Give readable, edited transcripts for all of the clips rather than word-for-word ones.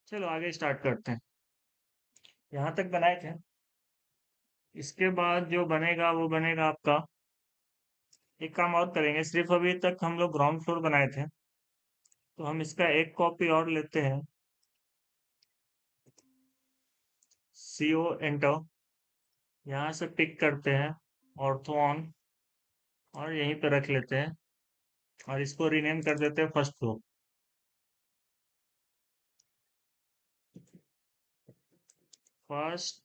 चलो आगे स्टार्ट करते हैं। यहाँ तक बनाए थे। इसके बाद जो बनेगा वो बनेगा आपका। एक काम और करेंगे, सिर्फ अभी तक हम लोग ग्राउंड फ्लोर बनाए थे, तो हम इसका एक कॉपी और लेते हैं। CO एंटर, यहाँ से पिक करते हैं ऑर्थो ऑन, और यहीं पे रख लेते हैं और इसको रीनेम कर देते हैं first floor. First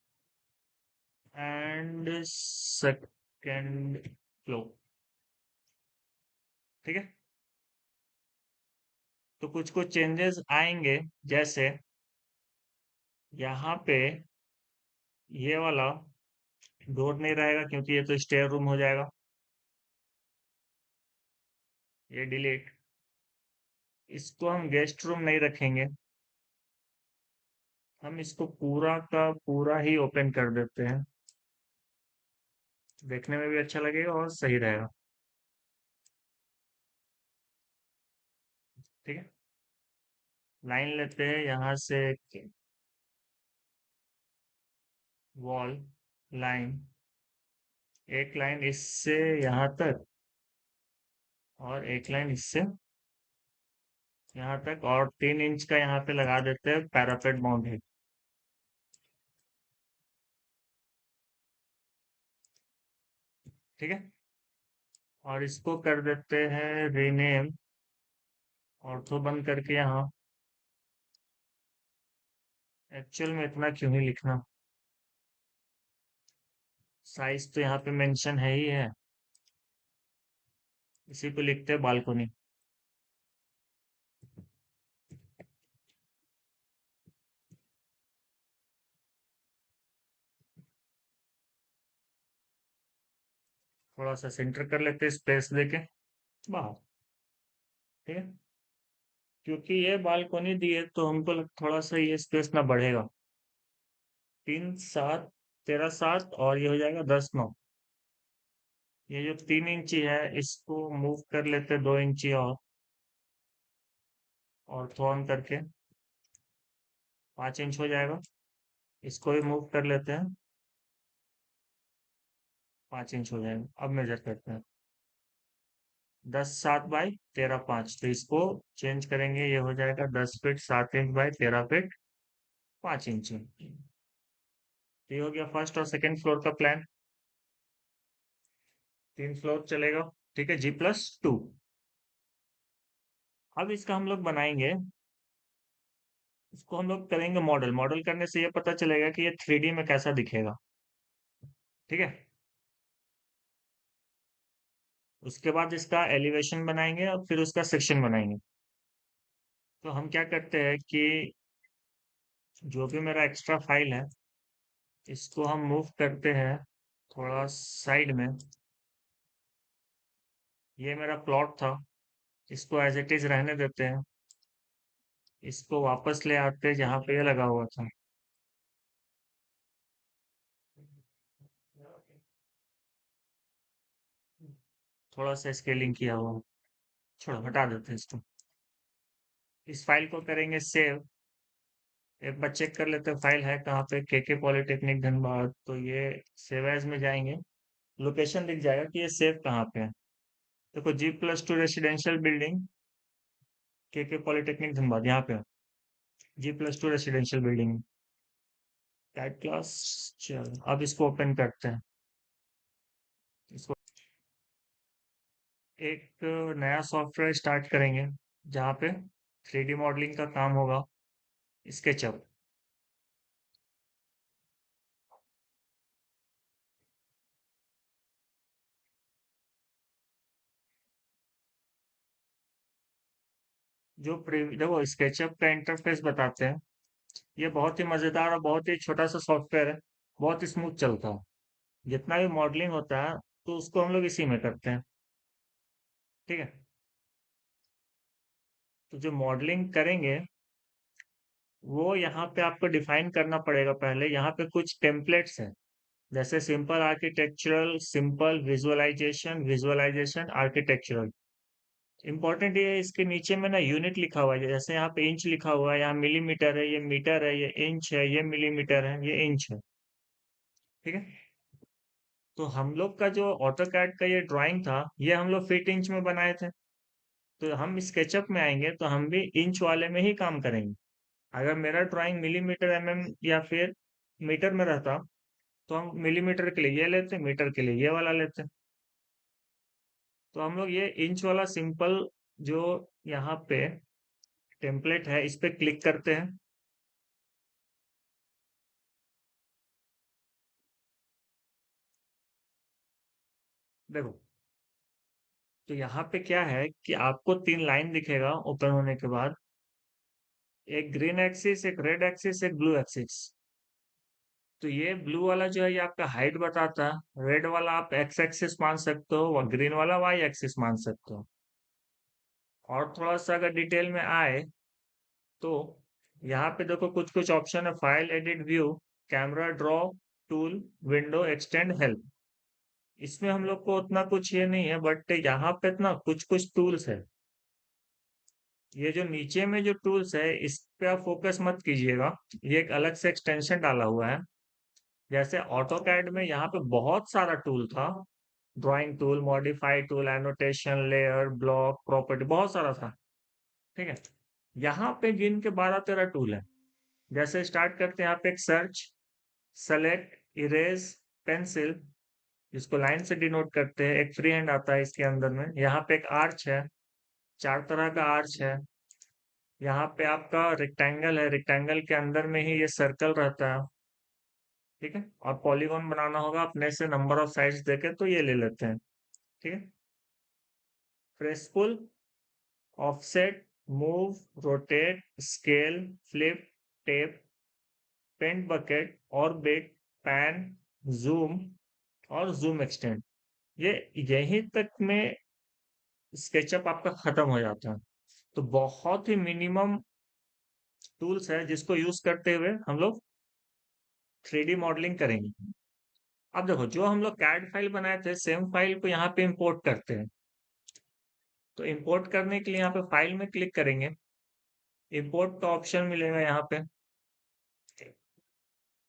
and second floor. ठीक है। तो कुछ कुछ चेंजेस आएंगे, जैसे यहाँ पे ये वाला डोर नहीं रहेगा क्योंकि ये तो स्टेयर रूम हो जाएगा, ये डिलीट। इसको हम गेस्ट रूम नहीं रखेंगे, हम इसको पूरा का पूरा ही ओपन कर देते हैं, देखने में भी अच्छा लगेगा और सही रहेगा। ठीक है। लाइन लेते हैं यहाँ से, वॉल लाइन, एक लाइन इससे यहाँ तक और एक लाइन इससे यहाँ तक, और 3 इंच का यहाँ पे लगा देते हैं पैरापेट बाउंड्री। ठीक है। और इसको कर देते हैं रीनेम, ऑर्थो बंद करके यहाँ। एक्चुअल में इतना क्यों ही लिखना, साइज तो यहाँ पे मेंशन है ही है, इसी को लिखते हैं बालकोनी। थोड़ा सा सेंटर कर लेते हैं स्पेस देके बाहर। ठीक है। क्योंकि ये बालकोनी दी है तो हमको थोड़ा सा ये स्पेस ना बढ़ेगा। 3 7 13 7 और ये हो जाएगा 10 9। ये जो 3 इंची है इसको मूव कर लेते हैं 2 इंची और थोन करके 5 इंच हो जाएगा। इसको भी मूव कर लेते हैं, 5 इंच हो जाएगा। अब मेजर करते हैं, 10 7 बाई 13 5, तो इसको चेंज करेंगे, ये हो जाएगा 10 feet 7 inch by 13 feet 5 inch. तो ये हो गया फर्स्ट और सेकंड फ्लोर का प्लान। 3 फ्लोर चलेगा। ठीक है, G+2। अब इसका हम लोग बनाएंगे, इसको हम लोग करेंगे मॉडल। मॉडल करने से ये पता चलेगा कि ये 3D में कैसा दिखेगा। ठीक है। उसके बाद इसका एलिवेशन बनाएंगे और फिर उसका सेक्शन बनाएंगे। तो हम क्या करते हैं कि जो भी मेरा एक्स्ट्रा फाइल है इसको हम मूव करते हैं थोड़ा साइड में। ये मेरा प्लॉट था, इसको एज इट इज रहने देते हैं। इसको वापस ले आते हैं जहाँ पे ये लगा हुआ था। थोड़ा सा स्केलिंग किया हुआ, छोड़ो हटा देते हैं इसको। इस फाइल को करेंगे सेव। एक बार चेक कर लेते हैं फाइल है कहाँ पे, के पॉलिटेक्निक धनबाद। तो ये सेव एज में जाएंगे, लोकेशन दिख जाएगा कि ये सेव कहाँ पे है। देखो, G+2 रेसिडेंशियल बिल्डिंग, के पॉलिटेक्निक धनबाद, यहाँ पे G+2 residential building, type class. चल अब इसको ओपन करते हैं। इसको एक नया सॉफ्टवेयर स्टार्ट करेंगे जहाँ पे 3D मॉडलिंग का काम होगा, स्केचअप। देखो, स्केचअप का इंटरफेस बताते हैं। ये बहुत ही मज़ेदार और बहुत ही छोटा सा सॉफ्टवेयर है, बहुत ही स्मूथ चलता है। जितना भी मॉडलिंग होता है तो उसको हम लोग इसी में करते हैं। ठीक है। तो जो मॉडलिंग करेंगे वो यहाँ पे आपको डिफाइन करना पड़ेगा। पहले यहाँ पे कुछ टेम्पलेट्स हैं, जैसे simple architectural, simple visualization, visualization architectural. Important ये है, इसके नीचे में ना यूनिट लिखा हुआ है, जैसे यहाँ पे इंच लिखा हुआ है, यहाँ मिलीमीटर है, ये मीटर है, ये इंच है, ये मिलीमीटर है, ये इंच है। ठीक है। तो हम लोग का जो ऑटो कैड का ये ड्राइंग था, ये हम लोग फीट इंच में बनाए थे। तो हम स्केचअप में आएंगे तो हम भी इंच वाले में ही काम करेंगे। अगर मेरा ड्राइंग मिलीमीटर एमएम या फिर मीटर में रहता, तो हम मिलीमीटर के लिए ये लेते, मीटर के लिए ये वाला लेते। तो हम लोग ये इंच वाला सिंपल जो यहाँ पे टेम्पलेट है, इस पे क्लिक करते हैं। देखो, तो यहाँ पे क्या है कि आपको 3 लाइन दिखेगा ओपन होने के बाद। एक ग्रीन एक्सिस, एक रेड एक्सिस, एक ब्लू एक्सिस। तो ये ब्लू वाला जो है ये आपका हाइट बताता है, रेड वाला आप एक्स एक्सिस मान सकते हो और ग्रीन वाला वाई एक्सिस मान सकते हो। और थोड़ा सा अगर डिटेल में आए तो यहाँ पे देखो कुछ कुछ ऑप्शन है, file, edit, view, camera, draw, tool, window, extend, help. इसमें हम लोग को उतना कुछ ये नहीं है, बट यहाँ पे ना कुछ कुछ टूल्स है। ये जो नीचे में जो टूल्स है इस पे आप फोकस मत कीजिएगा, ये एक अलग से एक्सटेंशन डाला हुआ है। जैसे ऑटो कैड में यहाँ पे बहुत सारा टूल था, drawing tool, modify tool, annotation, layer, block, property, बहुत सारा था। ठीक है। यहाँ पे गिन के 12-13 टूल है। जैसे स्टार्ट करते हैं यहाँ पे एक सर्च, सेलेक्ट, इरेज, पेंसिल, जिसको लाइन से डिनोट करते हैं, एक फ्री हैंड आता है इसके अंदर में। यहाँ पे एक आर्च है, 4 तरह का आर्च है। यहाँ पे आपका रेक्टेंगल है, रेक्टेंगल के अंदर में ही ये सर्कल रहता है। ठीक है। और पॉलीगॉन बनाना होगा अपने से, नंबर ऑफ साइड्स देके तो ये ले लेते हैं। ठीक है। प्रेसफुल, offset, move, rotate, scale, flip, tape, paint bucket, orbit, pan, zoom और जूम एक्सटेंड। ये यहीं तक में स्केचअप आपका खत्म हो जाता है। तो बहुत ही मिनिमम टूल्स है जिसको यूज करते हुए हम लोग 3D मॉडलिंग करेंगे। अब देखो, जो हम लोग कैड फाइल बनाए थे, सेम फाइल को यहाँ पे इंपोर्ट करते हैं। तो इंपोर्ट करने के लिए यहाँ पे फाइल में क्लिक करेंगे, इंपोर्ट का ऑप्शन मिलेगा यहाँ पे,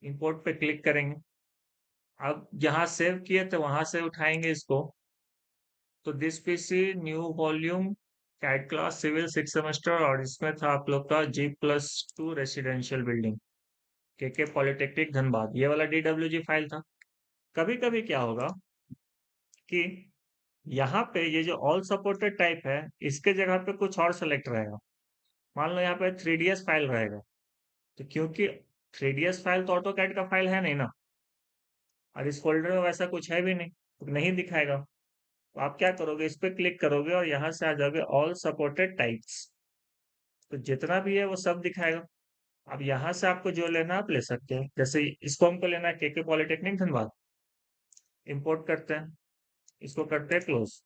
इंपोर्ट पे क्लिक करेंगे। अब जहाँ सेव किए थे वहां से उठाएंगे इसको। तो this PC new volume CAD class civil 6 semester, और इसमें था आप लोग का G+2 रेसिडेंशियल बिल्डिंग, के पॉलिटेक्निक धनबाद, ये वाला DWG फाइल था। कभी कभी क्या होगा कि यहाँ पे ये जो ऑल सपोर्टेड टाइप है, इसके जगह पे कुछ और सेलेक्ट रहेगा। मान लो यहाँ पे 3ds फाइल रहेगा, तो क्योंकि 3ds फाइल तो ऑटो कैड का फाइल है नहीं ना, और इस फोल्डर में वैसा कुछ है भी नहीं, तो नहीं दिखाएगा। तो आप क्या करोगे, इस पे क्लिक करोगे और यहाँ से आ जाओगे ऑल सपोर्टेड टाइप्स। तो जितना भी है वो सब दिखाएगा। अब यहाँ से आपको जो लेना आप ले सकते हैं, जैसे इसको हमको लेना है के पॉलिटेक्निक धनबाद, इंपोर्ट करते हैं, इसको करते हैं क्लोज।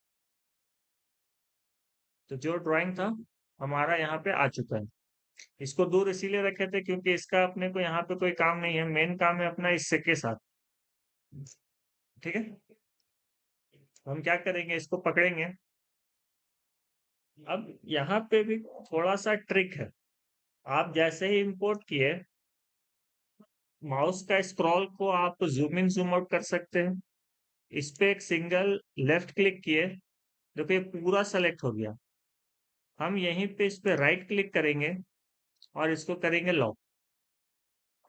तो जो ड्राइंग था हमारा यहाँ पे आ चुका है। इसको दूर इसीलिए रखे थे क्योंकि इसका अपने को यहाँ पे कोई काम नहीं है, मेन काम है अपना इससे के साथ। ठीक है। हम क्या करेंगे, इसको पकड़ेंगे। अब यहाँ पे भी थोड़ा सा ट्रिक है। आप जैसे ही इंपोर्ट किए, माउस का स्क्रॉल को आप जूम इन जूम आउट कर सकते हैं। इस पे एक सिंगल लेफ्ट क्लिक किए, देखो ये पूरा सेलेक्ट हो गया। हम यहीं पे इस पे राइट क्लिक करेंगे और इसको करेंगे लॉक।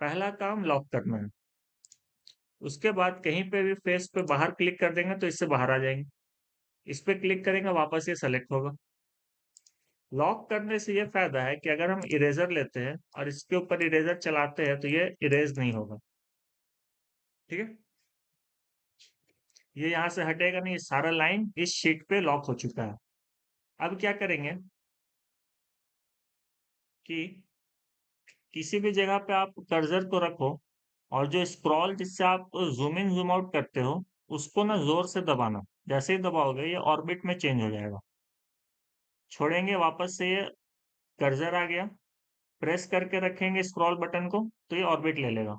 पहला काम लॉक करना है। उसके बाद कहीं पे भी फेस पे बाहर क्लिक कर देंगे तो इससे बाहर आ जाएंगे। इस पे क्लिक करेंगे, वापस ये सेलेक्ट होगा। लॉक करने से ये फायदा है कि अगर हम इरेजर लेते हैं और इसके ऊपर इरेजर चलाते हैं तो ये इरेज नहीं होगा। ठीक है। ये यहाँ से हटेगा नहीं, सारा लाइन इस शीट पे लॉक हो चुका है। अब क्या करेंगे कि किसी भी जगह पे आप कर्सर को रखो, और जो स्क्रॉल जिससे आप जूम इन जूम आउट करते हो, उसको ना जोर से दबाना। जैसे ही दबाओगे ये ऑर्बिट में चेंज हो जाएगा। छोड़ेंगे, वापस से ये कर्सर आ गया, प्रेस करके रखेंगे स्क्रॉल बटन को तो ये ऑर्बिट ले लेगा।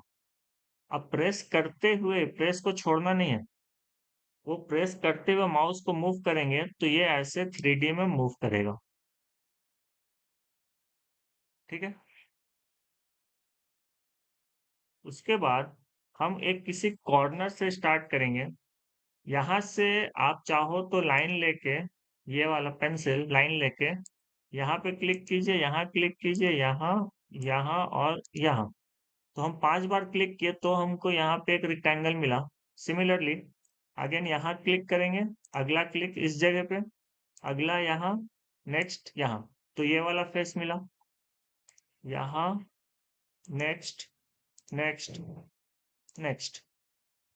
अब प्रेस करते हुए प्रेस को छोड़ना नहीं है, वो प्रेस करते हुए माउस को मूव करेंगे तो ये ऐसे 3D में मूव करेगा। ठीक है। उसके बाद हम एक किसी कॉर्नर से स्टार्ट करेंगे। यहाँ से आप चाहो तो लाइन लेके, ये वाला पेंसिल लाइन लेके यहाँ पे क्लिक कीजिए, यहाँ क्लिक कीजिए, यहाँ, यहाँ और यहाँ। तो हम 5 बार क्लिक किए तो हमको यहाँ पे एक रेक्टेंगल मिला। सिमिलरली अगेन यहाँ क्लिक करेंगे, अगला क्लिक इस जगह पे, अगला यहाँ, नेक्स्ट यहाँ, तो ये वाला फेस मिला। यहाँ, नेक्स्ट, नेक्स्ट, नेक्स्ट।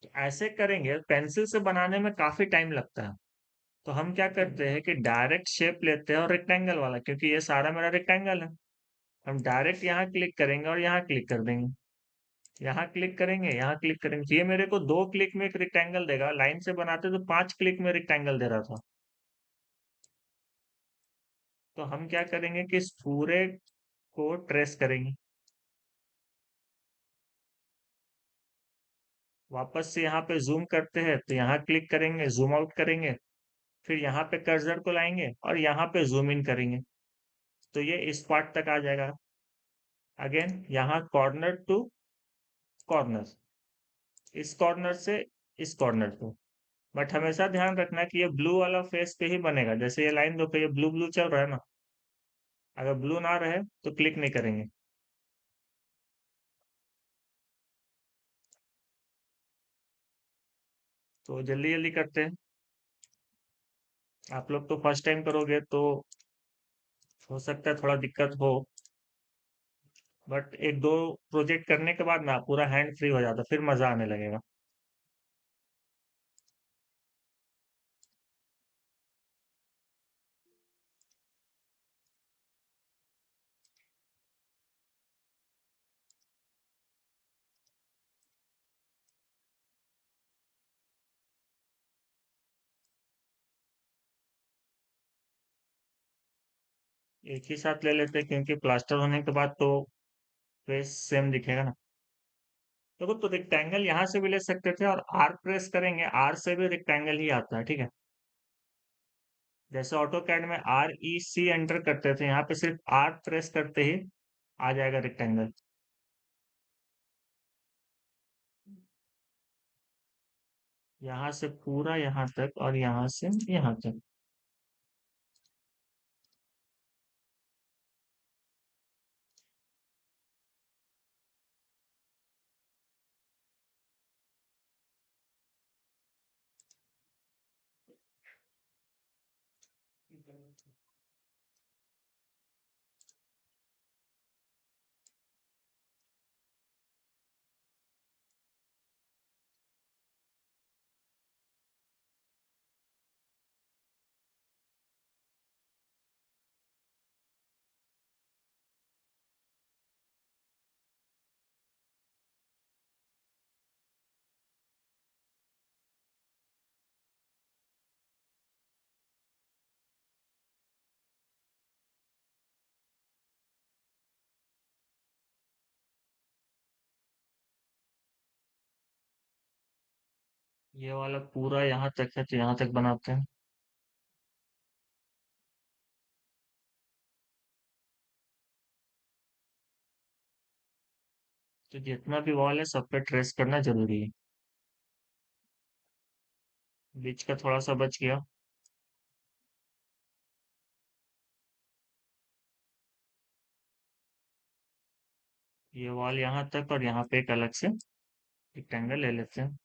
तो ऐसे करेंगे, पेंसिल से बनाने में काफी टाइम लगता है। तो हम क्या करते हैं कि डायरेक्ट शेप लेते हैं और रेक्टेंगल वाला, क्योंकि ये सारा मेरा रेक्टेंगल है। हम डायरेक्ट यहाँ क्लिक करेंगे और यहाँ क्लिक कर देंगे, यहाँ क्लिक करेंगे, यहाँ क्लिक करेंगे, तो ये मेरे को 2 क्लिक में एक रेक्टेंगल देगा। लाइन से बनाते तो 5 क्लिक में रेक्टेंगल दे रहा था। तो हम क्या करेंगे कि इस पूरे को ट्रेस करेंगे। वापस से यहाँ पे जूम करते हैं तो यहाँ क्लिक करेंगे, जूम आउट करेंगे, फिर यहाँ पे कर्सर को लाएंगे और यहाँ पे जूम इन करेंगे, तो ये इस पार्ट तक आ जाएगा। अगेन यहाँ कॉर्नर टू कॉर्नर, इस कॉर्नर से इस कॉर्नर को। बट हमेशा ध्यान रखना कि ये ब्लू वाला फेस पे ही बनेगा। जैसे ये लाइन देखो, ये ब्लू ब्लू चल रहा है ना, अगर ब्लू ना रहे तो क्लिक नहीं करेंगे। तो जल्दी जल्दी करते हैं। आप लोग तो फर्स्ट टाइम करोगे तो हो सकता है थोड़ा दिक्कत हो, बट एक दो प्रोजेक्ट करने के बाद ना पूरा हैंड फ्री हो जाता, फिर मजा आने लगेगा। एक ही साथ ले लेते हैं, क्योंकि प्लास्टर होने के बाद तो फेस सेम दिखेगा ना। देखो, तो रेक्टेंगल यहाँ से भी ले सकते थे, और आर प्रेस करेंगे, आर से भी रेक्टेंगल ही आता है। ठीक है। जैसे ऑटो कैड में REC एंटर करते थे, यहाँ पे सिर्फ आर प्रेस करते ही आ जाएगा रेक्टेंगल। यहाँ से पूरा यहाँ तक और यहाँ से यहाँ तक। ये वाला पूरा यहाँ तक है तो यहाँ तक बनाते हैं। तो जितना भी वॉल है सब पे ट्रेस करना जरूरी है। बीच का थोड़ा सा बच गया। ये वॉल यहाँ तक और यहाँ पे एक अलग से रेक्टेंगल ले लेते हैं।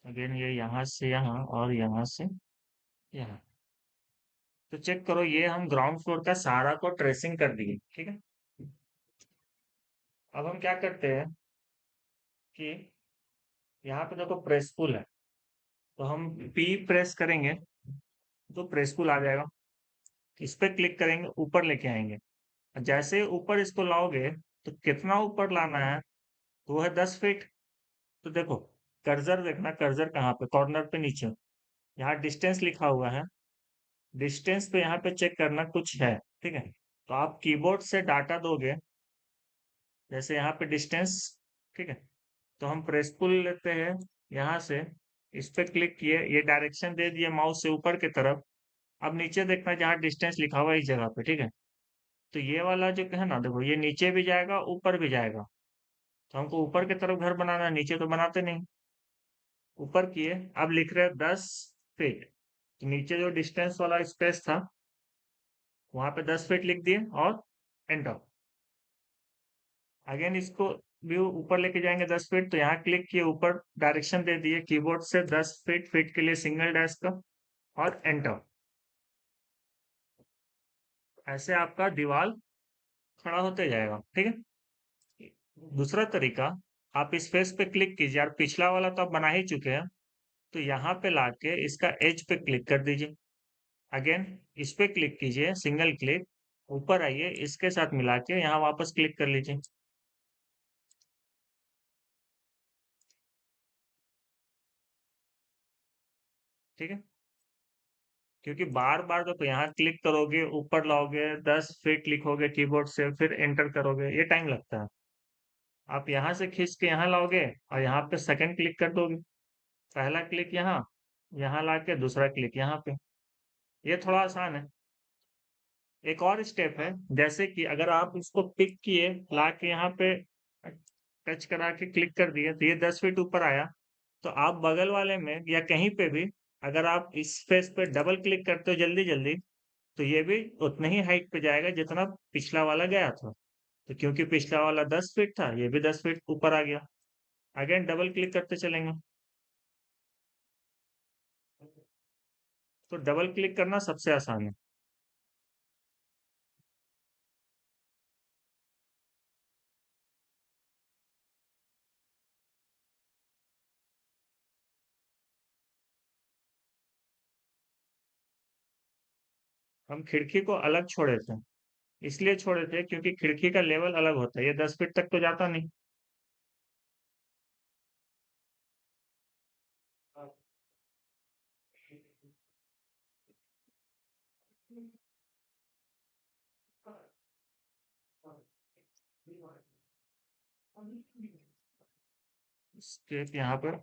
अगेन ये यहाँ से यहाँ और यहाँ से यहाँ। तो चेक करो, ये हम ग्राउंड फ्लोर का सारा को ट्रेसिंग कर दिए। ठीक है। अब हम क्या करते हैं कि यहाँ पे देखो प्रेस पुल है, तो हम P प्रेस करेंगे तो प्रेस पुल आ जाएगा। इस पे क्लिक करेंगे, ऊपर लेके आएंगे। जैसे ऊपर इसको लाओगे तो कितना ऊपर लाना है, तो वो है 10 फीट। तो देखो, कर्सर देखना, कर्सर कहाँ पे, कॉर्नर पे नीचे, यहाँ डिस्टेंस लिखा हुआ है। डिस्टेंस पे यहाँ पे चेक करना कुछ है। ठीक है। तो आप कीबोर्ड से डाटा दोगे, जैसे यहाँ पे डिस्टेंस। ठीक है। तो हम प्रेस पुल लेते हैं यहाँ से, इस पे क्लिक किए, ये डायरेक्शन दे दिए माउस से ऊपर की तरफ। अब नीचे देखना जहाँ डिस्टेंस लिखा हुआ है इस जगह पे, ठीक है। तो ये वाला जो है ना, देखो ये नीचे भी जाएगा ऊपर भी जाएगा। तो हमको ऊपर की तरफ घर बनाना है, नीचे तो बनाते नहीं। ऊपर किए, अब लिख रहे हैं 10 फीट। तो नीचे जो डिस्टेंस वाला स्पेस था वहां पे 10 फीट लिख दिए और एंटर। अगेन इसको भी ऊपर लेके जाएंगे 10 फीट, तो यहाँ क्लिक किए, ऊपर डायरेक्शन दे दिए कीबोर्ड से 10 फीट, फीट के लिए सिंगल डैश का और एंटर। ऐसे आपका दीवार खड़ा होते जाएगा, ठीक है। दूसरा तरीका, आप इस फेस पे क्लिक कीजिए, और पिछला वाला तो आप बना ही चुके हैं, तो यहाँ पे लाके इसका एज पे क्लिक कर दीजिए। अगेन इस पे क्लिक कीजिए, सिंगल क्लिक, ऊपर आइए, इसके साथ मिला के यहाँ वापस क्लिक कर लीजिए, ठीक है। क्योंकि बार बार देखो यहाँ क्लिक करोगे, ऊपर लाओगे, 10 फीट लिखोगे कीबोर्ड से, फिर एंटर करोगे, ये टाइम लगता है। आप यहाँ से खींच के यहाँ लाओगे और यहाँ पे सेकंड क्लिक कर दोगे। पहला क्लिक यहाँ, यहाँ लाके दूसरा क्लिक यहाँ पे। ये थोड़ा आसान है। एक और स्टेप है, जैसे कि अगर आप इसको पिक किए, ला के यहाँ पे टच करा के क्लिक कर दिए, तो ये 10 फीट ऊपर आया। तो आप बगल वाले में या कहीं पे भी अगर आप इस फेस पे डबल क्लिक करते हो जल्दी जल्दी, तो ये भी उतने ही हाइट पे जाएगा जितना पिछला वाला गया था। तो क्योंकि पिछला वाला 10 फीट था, ये भी 10 फीट ऊपर आ गया। अगेन डबल क्लिक करते चलेंगे, तो डबल क्लिक करना सबसे आसान है। हम खिड़की को अलग छोड़े थे, इसलिए छोड़े थे क्योंकि खिड़की का लेवल अलग होता है, ये 10 फीट तक तो जाता नहीं। स्केप यहाँ पर,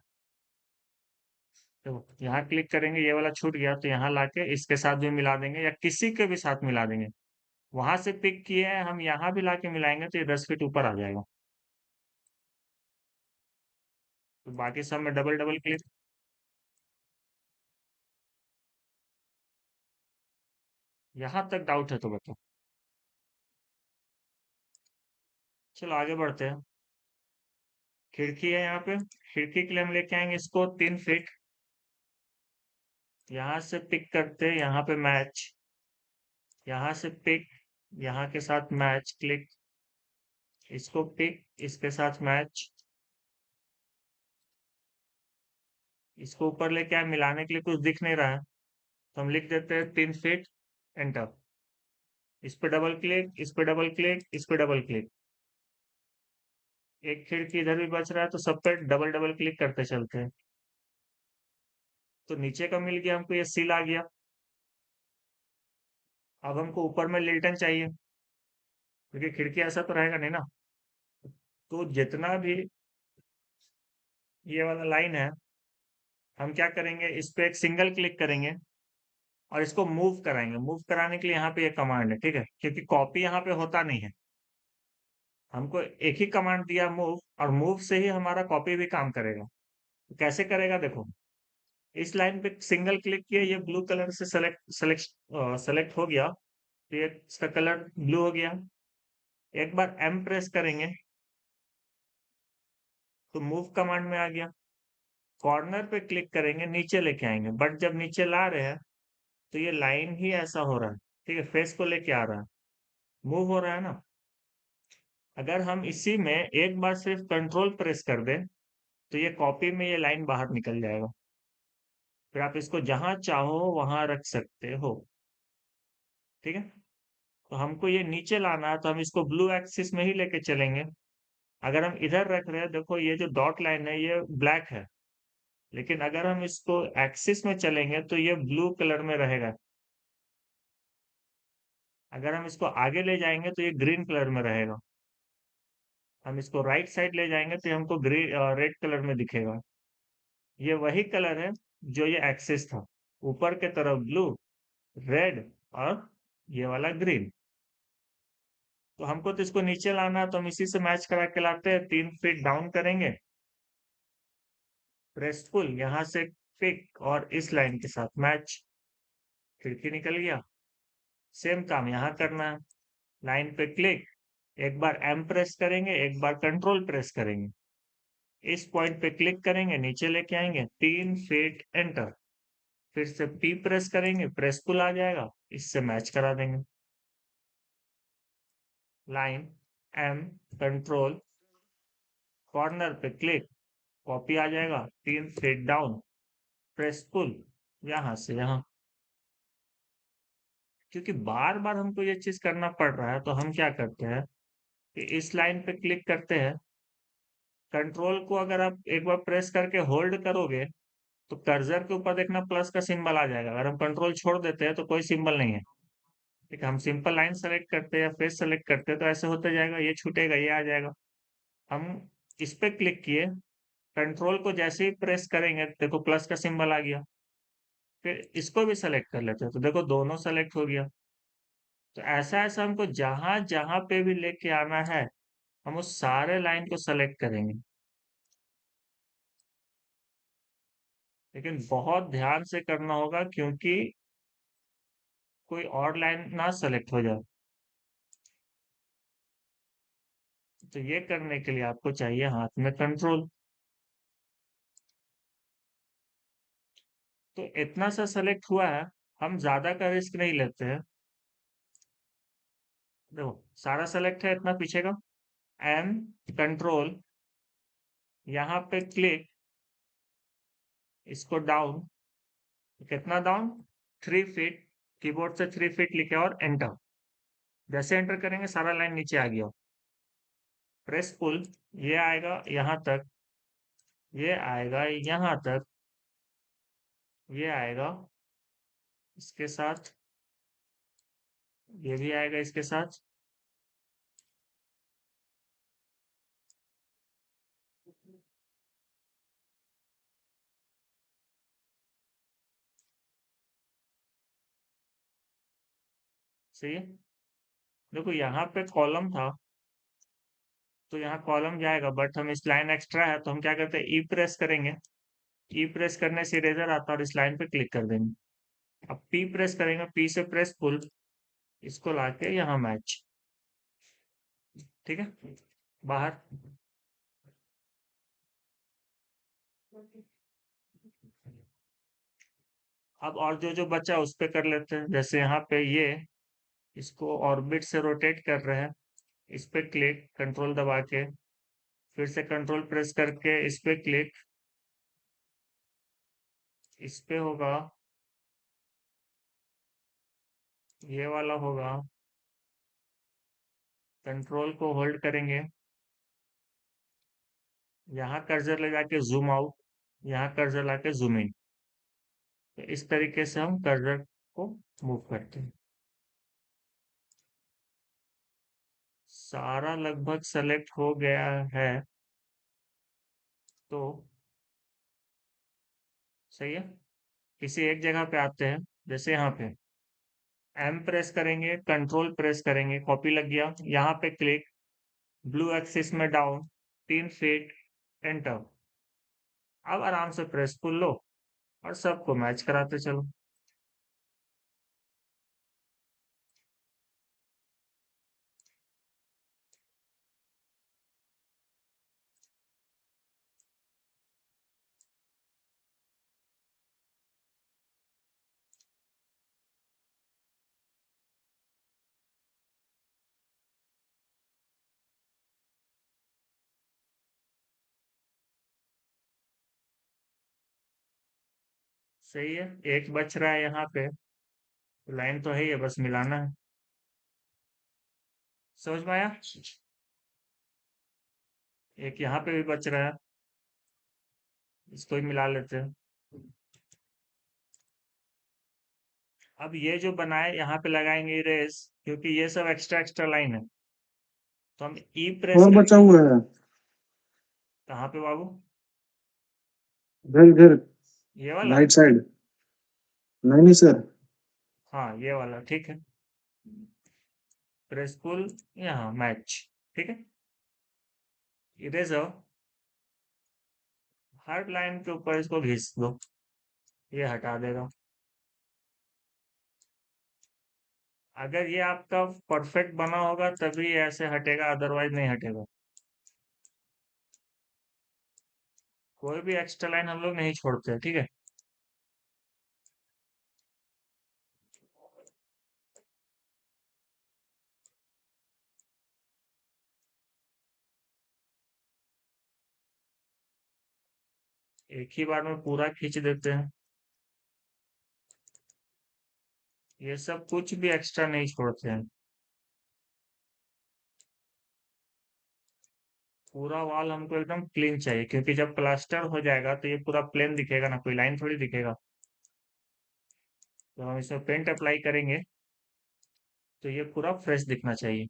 तो यहाँ क्लिक करेंगे, ये वाला छूट गया, तो यहाँ लाके इसके साथ भी मिला देंगे या किसी के भी साथ मिला देंगे। वहां से पिक किए हैं हम, यहाँ भी लाके मिलाएंगे तो ये 10 फीट ऊपर आ जाएगा। तो बाकी सब में डबल डबल क्लिक। यहाँ तक डाउट है तो बताओ। चलो आगे बढ़ते हैं। खिड़की है यहाँ पे, खिड़की के लिए हम लेके आएंगे इसको 3 फीट। यहाँ से पिक करते हैं, यहाँ पे मैच, यहाँ से पिक, यहाँ के साथ मैच क्लिक, इसको पिक, इसके साथ मैच, इसको ऊपर लेके आए, मिलाने के लिए कुछ दिख नहीं रहा है, तो हम लिख देते हैं 3 फीट, एंटर। इस पे डबल क्लिक, इस पे डबल क्लिक, इस पे डबल क्लिक। एक खिड़की इधर भी बच रहा है, तो सब पे डबल डबल क्लिक करते चलते हैं। तो नीचे का मिल गया हमको, ये सील आ गया। अब हमको ऊपर में लिल्टन चाहिए, क्योंकि खिड़की ऐसा तो रहेगा नहीं ना। तो जितना भी ये वाला लाइन है, हम क्या करेंगे, इस पे एक सिंगल क्लिक करेंगे और इसको मूव कराएंगे। मूव कराने के लिए यहाँ पे एक कमांड है, ठीक है, क्योंकि कॉपी यहाँ पे होता नहीं है। हमको एक ही कमांड दिया, मूव, और मूव से ही हमारा कॉपी भी काम करेगा। तो कैसे करेगा देखो, इस लाइन पे सिंगल क्लिक किया, ये ब्लू कलर से सेलेक्ट सेलेक्ट सेलेक्ट हो गया, तो ये इसका कलर ब्लू हो गया। एक बार एम प्रेस करेंगे तो मूव कमांड में आ गया। कॉर्नर पे क्लिक करेंगे, नीचे लेके आएंगे, बट जब नीचे ला रहे हैं तो ये लाइन ही ऐसा हो रहा है, ठीक है, फेस को लेके आ रहा है, मूव हो रहा है ना। अगर हम इसी में एक बार सिर्फ कंट्रोल प्रेस कर दें, तो ये कॉपी में ये लाइन बाहर निकल जाएगा। फिर आप इसको जहां चाहो वहां रख सकते हो, ठीक है। तो हमको ये नीचे लाना है, तो हम इसको ब्लू एक्सिस में ही लेके चलेंगे। अगर हम इधर रख रहे हैं, देखो ये जो डॉट लाइन है ये ब्लैक है, लेकिन अगर हम इसको एक्सिस में चलेंगे तो ये ब्लू कलर में रहेगा। अगर हम इसको आगे ले जाएंगे तो ये ग्रीन कलर में रहेगा। हम इसको राइट साइड ले जाएंगे तो ये हमको ग्रीन रेड कलर में दिखेगा। ये वही कलर है जो ये एक्सिस था, ऊपर के तरफ ब्लू, रेड और ये वाला ग्रीन। तो हमको तो इसको नीचे लाना है, तो हम इसी से मैच करा के लाते हैं। 3 फीट डाउन करेंगे, प्रेस पुल, यहां से पिक और इस लाइन के साथ मैच, खिड़की निकल गया। सेम काम यहाँ करना है, लाइन पे क्लिक, एक बार एम प्रेस करेंगे, एक बार कंट्रोल प्रेस करेंगे, इस पॉइंट पे क्लिक करेंगे, नीचे लेके आएंगे, 3 फीट एंटर, फिर से पी प्रेस करेंगे, प्रेस पुल आ जाएगा, इससे मैच करा देंगे। लाइन, एम, कंट्रोल, कॉर्नर पे क्लिक, कॉपी आ जाएगा, 3 फीट डाउन, प्रेस पुल, यहां से यहां। क्योंकि बार बार हमको ये चीज करना पड़ रहा है, तो हम क्या करते हैं कि इस लाइन पे क्लिक करते हैं, कंट्रोल को अगर आप एक बार प्रेस करके होल्ड करोगे तो कर्सर के ऊपर देखना प्लस का सिंबल आ जाएगा। अगर हम कंट्रोल छोड़ देते हैं तो कोई सिंबल नहीं है। ठीक है, हम सिंपल लाइन सेलेक्ट करते हैं या फेस सेलेक्ट करते हैं तो ऐसे होते जाएगा, ये छूटेगा, ये आ जाएगा। हम इस पे क्लिक किए, कंट्रोल को जैसे ही प्रेस करेंगे देखो प्लस का सिंबल आ गया, फिर इसको भी सेलेक्ट कर लेते हैं तो देखो दोनों सेलेक्ट हो गया। तो ऐसा ऐसा हमको जहां जहां पे भी लेके आना है, हम उस सारे लाइन को सेलेक्ट करेंगे, लेकिन बहुत ध्यान से करना होगा क्योंकि कोई और लाइन ना सेलेक्ट हो जाए। तो ये करने के लिए आपको चाहिए हाथ में कंट्रोल। तो इतना सा सेलेक्ट हुआ है, हम ज्यादा का रिस्क नहीं लेते हैं। देखो सारा सेलेक्ट है इतना पीछे का, एम, कंट्रोल, यहाँ पे क्लिक, इसको डाउन, कितना डाउन, 3 फीट, कीबोर्ड से 3 फीट लिखे और एंटर। जैसे एंटर करेंगे सारा लाइन नीचे आ गया, प्रेस पुल, ये आएगा यहाँ तक, ये आएगा यहाँ तक, ये आएगा इसके साथ, ये भी आएगा इसके साथ। सही है। देखो यहाँ पे कॉलम था तो यहाँ कॉलम जाएगा, बट हम इस लाइन एक्स्ट्रा है तो हम क्या करते हैं, ई प्रेस करेंगे, ई प्रेस करने से इरेजर आता है और इस लाइन पे क्लिक कर देंगे। अब पी प्रेस करेंगे, पी से प्रेस पुल, इसको लाके यहाँ मैच। ठीक है, बाहर। अब और जो जो बचा उस पे कर लेते हैं। जैसे यहाँ पे ये इसको ऑर्बिट से रोटेट कर रहे हैं, इस पे क्लिक, कंट्रोल दबा के, फिर से कंट्रोल प्रेस करके इस पे क्लिक, इस पे होगा, ये वाला होगा, कंट्रोल को होल्ड करेंगे, यहाँ कर्सर ले जाके जूम आउट, यहाँ कर्सर लाके जूम इन। तो इस तरीके से हम कर्सर को मूव करते हैं। सारा लगभग सेलेक्ट हो गया है तो सही है। किसी एक जगह पे आते हैं, जैसे यहाँ पे एम प्रेस करेंगे, कंट्रोल प्रेस करेंगे, कॉपी लग गया, यहाँ पे क्लिक, ब्लू एक्सिस में डाउन, 3 फीट, एंटर। अब आराम से प्रेस पुल लो और सबको मैच कराते चलो। सही है, एक बच रहा है यहाँ पे, लाइन तो है ही है, बस मिलाना है। समझ में आया? एक यहाँ पे भी बच रहा है, इसको ही मिला लेते हैं। अब ये जो बनाए यहाँ पे लगाएंगे इरेज, क्योंकि ये सब एक्स्ट्रा एक्स्ट्रा लाइन है, तो हम ई प्रेस और बचा करेंगे। हुआ है। कहाँ पे बाबू? इधर इधर, ये वाला। Right side. नहीं नहीं सर। हाँ ये वाला ठीक है। प्रेसफुल, यहाँ मैच। ठीक है। इरेजर, हर लाइन के ऊपर इसको घिस दो, ये हटा देगा। अगर ये आपका परफेक्ट बना होगा तभी ये ऐसे हटेगा, अदरवाइज नहीं हटेगा। कोई भी एक्स्ट्रा लाइन हम लोग नहीं छोड़ते, ठीक है। एक ही बार में पूरा खींच देते हैं। ये सब कुछ भी एक्स्ट्रा नहीं छोड़ते हैं। पूरा वॉल हमको एकदम क्लीन चाहिए, क्योंकि जब प्लास्टर हो जाएगा तो ये पूरा प्लेन दिखेगा ना, कोई लाइन थोड़ी दिखेगा। जब हम इसमें पेंट अप्लाई करेंगे तो ये पूरा फ्रेश दिखना चाहिए।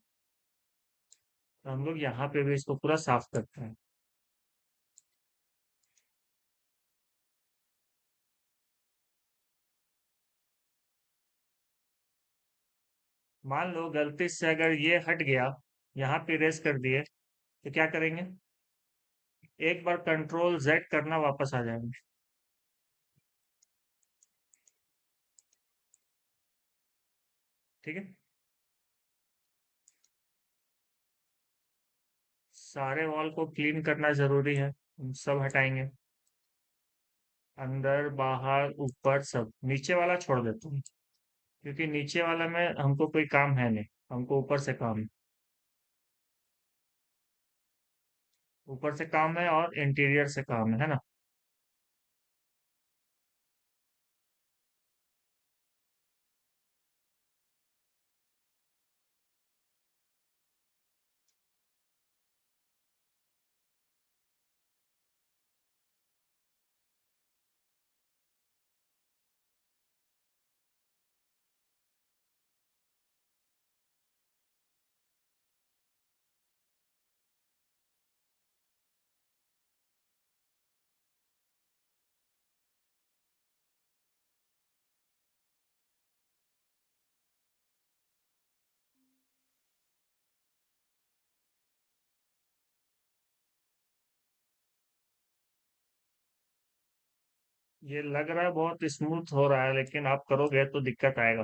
तो हम लोग यहाँ पे भी इसको पूरा साफ करते हैं। मान लो गलती से अगर ये हट गया, यहाँ पे इरेज कर दिए, तो क्या करेंगे? एक बार कंट्रोल जेड करना, वापस आ जाएंगे। ठीक है। सारे वॉल को क्लीन करना जरूरी है, हम सब हटाएंगे। अंदर बाहर ऊपर सब, नीचे वाला छोड़ देते हैं, क्योंकि नीचे वाला में हमको कोई काम है नहीं, हमको ऊपर से काम है। ऊपर से काम है और इंटीरियर से काम है ना। ये लग रहा है बहुत स्मूथ हो रहा है, लेकिन आप करोगे तो दिक्कत आएगा।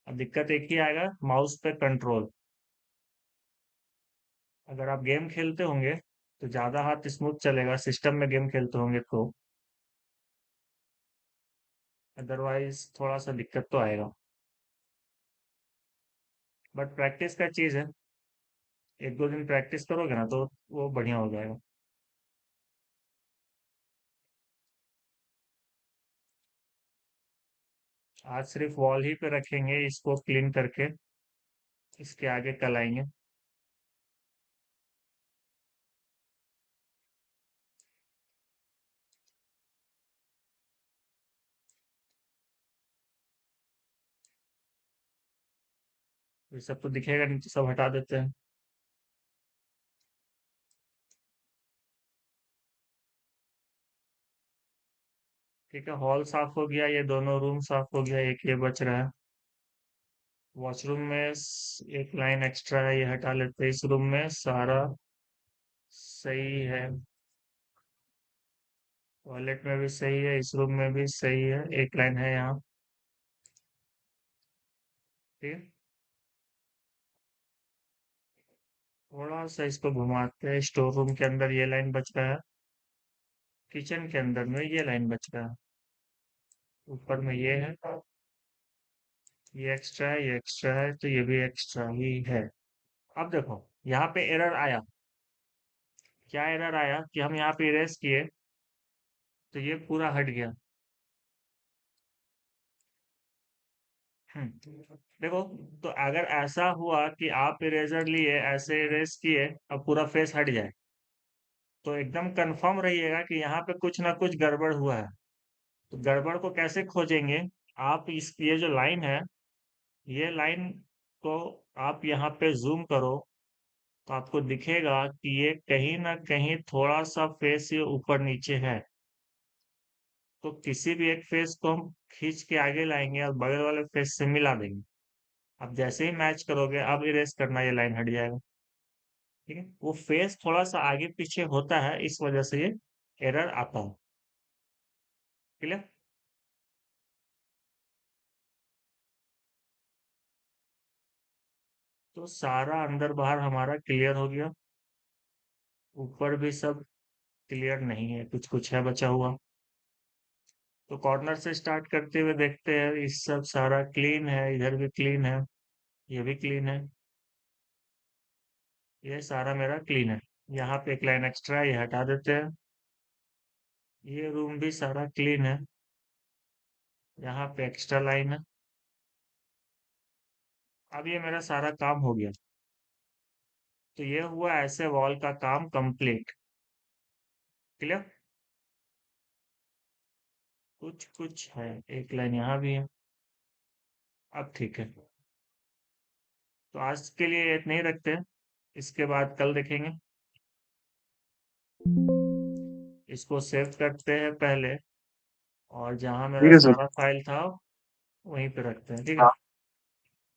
अब दिक्कत एक ही आएगा, माउस पे कंट्रोल। अगर आप गेम खेलते होंगे तो ज्यादा हाथ स्मूथ चलेगा, सिस्टम में गेम खेलते होंगे तो। अदरवाइज थोड़ा सा दिक्कत तो आएगा। बट प्रैक्टिस का चीज है, एक दो दिन प्रैक्टिस करोगे ना तो वो बढ़िया हो जाएगा। आज सिर्फ वॉल ही पे रखेंगे, इसको क्लीन करके इसके आगे कल आएंगे। ये सब तो दिखेगा नहीं, तो सब हटा देते हैं। ठीक है, हॉल साफ हो गया, ये दोनों रूम साफ हो गया, एक ये बच रहा है। वॉशरूम में एक लाइन एक्स्ट्रा है, ये हटा लेते हैं। इस रूम में सारा सही है। टॉयलेट में भी सही है, इस रूम में भी सही है, एक लाइन है यहाँ। ठीक है। थोड़ा सा इसको घुमाते हैं, स्टोर रूम के अंदर ये लाइन बच रहा है, किचन के अंदर में ये लाइन बच रहा है, ऊपर में ये है, ये एक्स्ट्रा है, ये एक्स्ट्रा है, तो ये भी एक्स्ट्रा ही है। अब देखो, यहाँ पे एरर आया। क्या एरर आया कि हम यहाँ पे इरेज किए तो ये पूरा हट गया। देखो, तो अगर ऐसा हुआ कि आप इरेजर लिए ऐसे इरेज किए, अब पूरा फेस हट जाए, तो एकदम कंफर्म रहिएगा कि यहाँ पे कुछ ना कुछ गड़बड़ हुआ है। तो गड़बड़ को कैसे खोजेंगे? आप इस ये जो लाइन है, ये लाइन को आप यहाँ पे जूम करो, तो आपको दिखेगा कि ये कहीं ना कहीं थोड़ा सा फेस ये ऊपर नीचे है। तो किसी भी एक फेस को हम खींच के आगे लाएंगे और बगल वाले फेस से मिला देंगे। अब जैसे ही मैच करोगे, अब इरेज करना, ये लाइन हट जाएगा। ठीक है, वो फेस थोड़ा सा आगे पीछे होता है, इस वजह से ये एरर आता है। क्लियर? तो सारा अंदर बाहर हमारा क्लियर हो गया। ऊपर भी सब क्लियर नहीं है, कुछ कुछ है बचा हुआ। तो कॉर्नर से स्टार्ट करते हुए देखते हैं, इस सब सारा क्लीन है, इधर भी क्लीन है, ये भी क्लीन है, ये सारा मेरा क्लीन है। यहाँ पे एक लाइन एक्स्ट्रा है, ये हटा देते हैं। ये रूम भी सारा क्लीन है, यहाँ पे एक्स्ट्रा लाइन है। अब ये मेरा सारा काम हो गया। तो ये हुआ ऐसे वॉल का काम कंप्लीट। क्लियर? कुछ कुछ है, एक लाइन यहाँ भी है। अब ठीक है, तो आज के लिए इतना ही रखते हैं, इसके बाद कल देखेंगे। इसको सेव करते हैं पहले, और जहाँ मेरा ठीक है सर। सारा फाइल था वहीं पे रखते हैं। ठीक है, हाँ।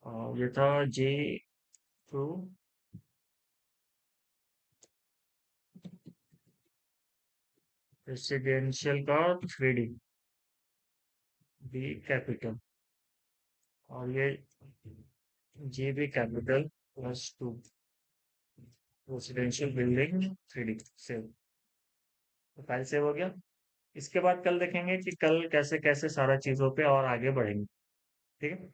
और ये था G2 रेसिडेंशियल का 3D बी कैपिटल, और ये GB capital +2 residential building 3D save. तो फाइल सेव हो गया। इसके बाद कल देखेंगे कि कल कैसे कैसे सारा चीज़ों पे और आगे बढ़ेंगे। ठीक है,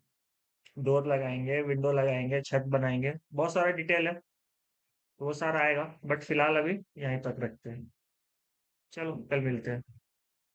डोर लगाएंगे, विंडो लगाएंगे, छत बनाएंगे, बहुत सारा डिटेल है, तो वो सारा आएगा, बट फिलहाल अभी यहीं तक रखते हैं। चलो, कल मिलते हैं।